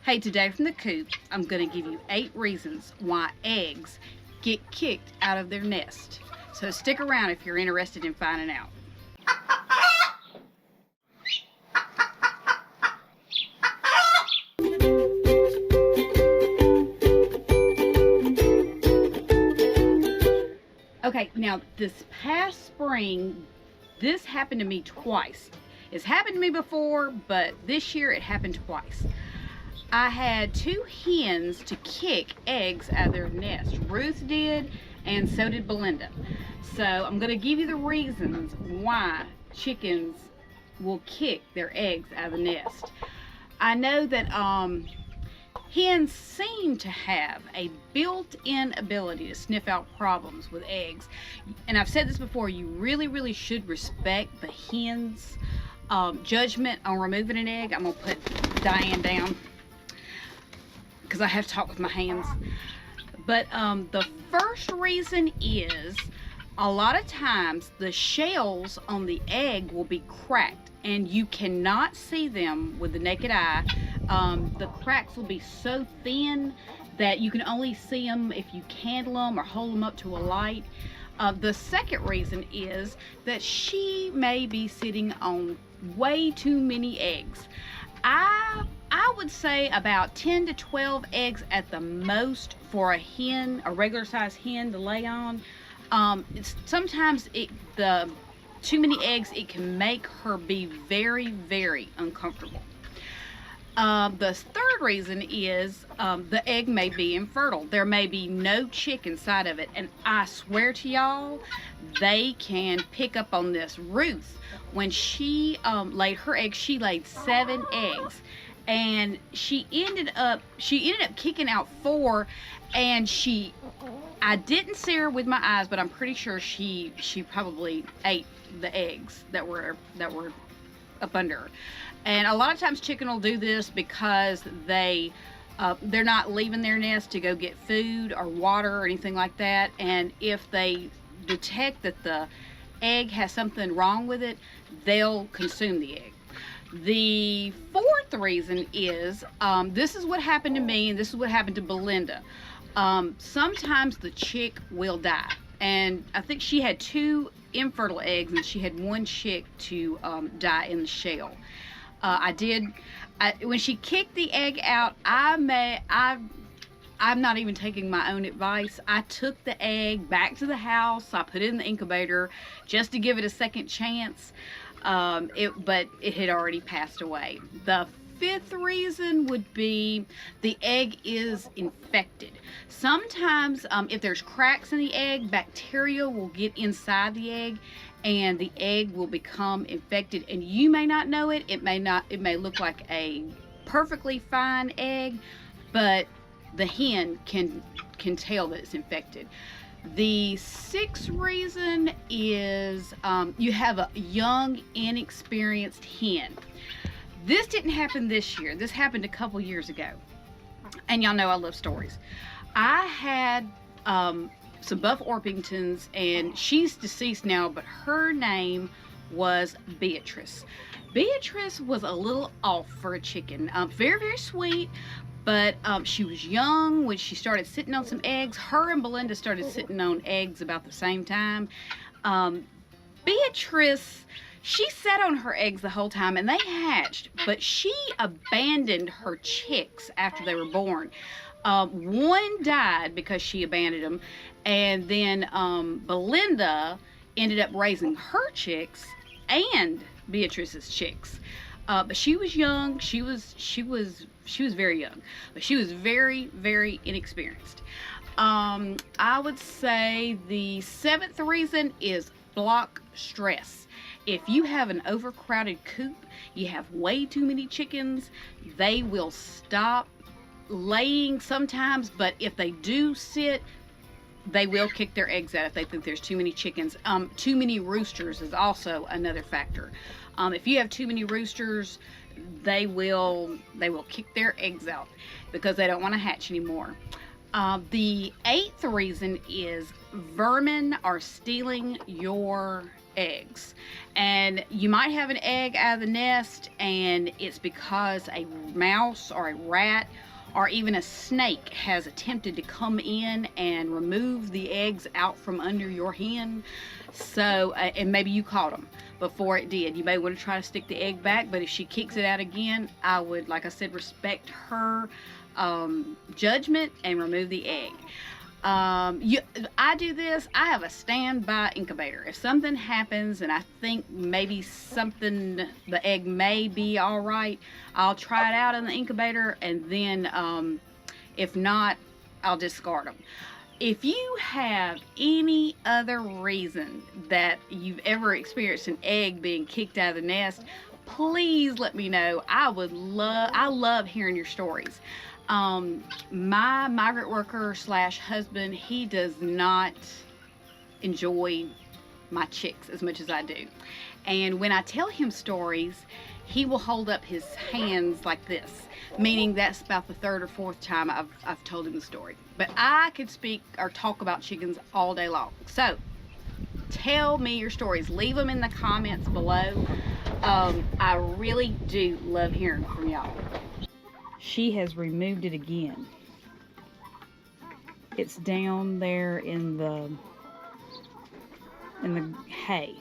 Hey, today from the Coop, I'm going to give you 8 reasons why eggs get kicked out of their nest. So stick around if you're interested in finding out. Okay, now this past spring, this happened to me twice. It's happened to me before, but this year it happened twice. I had 2 hens to kick eggs out of their nest. Ruth did, and so did Belinda. So I'm going to give you the reasons why chickens will kick their eggs out of the nest. I know that hens seem to have a built-in ability to sniff out problems with eggs. And I've said this before, you really should respect the hen's judgment on removing an egg. I'm going to put Diane down because I have to talk with my hands. But the first reason is a lot of times the shells on the egg will be cracked and you cannot see them with the naked eye. The cracks will be so thin that you can only see them if you candle them or hold them up to a light. The second reason is that she may be sitting on way too many eggs. I would say about 10 to 12 eggs at the most for a hen, a regular size hen to lay on. Sometimes the too many eggs, it can make her be very uncomfortable. The third reason is the egg may be infertile. There may be no chick inside of it, and I swear to y'all, they can pick up on this. Ruth, when she laid her eggs, she laid 7 eggs, and she ended up kicking out 4, and I didn't see her with my eyes, but I'm pretty sure she probably ate the eggs that were up under her. And a lot of times chicken will do this because they're not leaving their nest to go get food or water or anything like that. And if they detect that the egg has something wrong with it, they'll consume the egg. The fourth reason is, this is what happened to me and this is what happened to Belinda. Sometimes the chick will die. And I think she had 2 infertile eggs and she had 1 chick to die in the shell. When she kicked the egg out, I'm not even taking my own advice. I took the egg back to the house. I put it in the incubator just to give it a second chance. But it had already passed away. The fifth reason would be the egg is infected. Sometimes if there's cracks in the egg, bacteria will get inside the egg and the egg will become infected, and you may not know it. It may look like a perfectly fine egg, but the hen can tell that it's infected. The sixth reason is you have a young, inexperienced hen. This didn't happen this year. This happened a couple years ago. And y'all know I love stories. I had some Buff Orpingtons, and she's deceased now, but her name was Beatrice. Beatrice was a little off for a chicken. Very sweet, but she was young when she started sitting on some eggs. Her and Belinda started sitting on eggs about the same time. Beatrice, she sat on her eggs the whole time and they hatched, but she abandoned her chicks after they were born. 1 died because she abandoned them, and then Belinda ended up raising her chicks and Beatrice's chicks. But she was young. She was very young, but she was very inexperienced. I would say the 7th reason is block stress. If you have an overcrowded coop, you have way too many chickens, they will stop laying sometimes, but if they do sit, they will kick their eggs out if they think there's too many chickens. Too many roosters is also another factor. If you have too many roosters, they will kick their eggs out because they don't want to hatch anymore. The 8th reason is vermin are stealing your eggs. And you might have an egg out of the nest and it's because a mouse or a rat or even a snake has attempted to come in and remove the eggs out from under your hen. So, and maybe you caught them before it did. You may want to try to stick the egg back, but if she kicks it out again, I would, like I said, respect her judgment and remove the egg. I do this. I have a standby incubator. If something happens and I think maybe the egg may be all right, I'll try it out in the incubator, and then if not, I'll discard them. If you have any other reason that you've ever experienced an egg being kicked out of the nest, please let me know. I love hearing your stories. My migrant worker / husband, he does not enjoy my chicks as much as I do. And when I tell him stories, he will hold up his hands like this, meaning that's about the third or fourth time I've told him the story. But I could speak or talk about chickens all day long. So tell me your stories. Leave them in the comments below. I really do love hearing from y'all. She has removed it again. It's down there in the hay.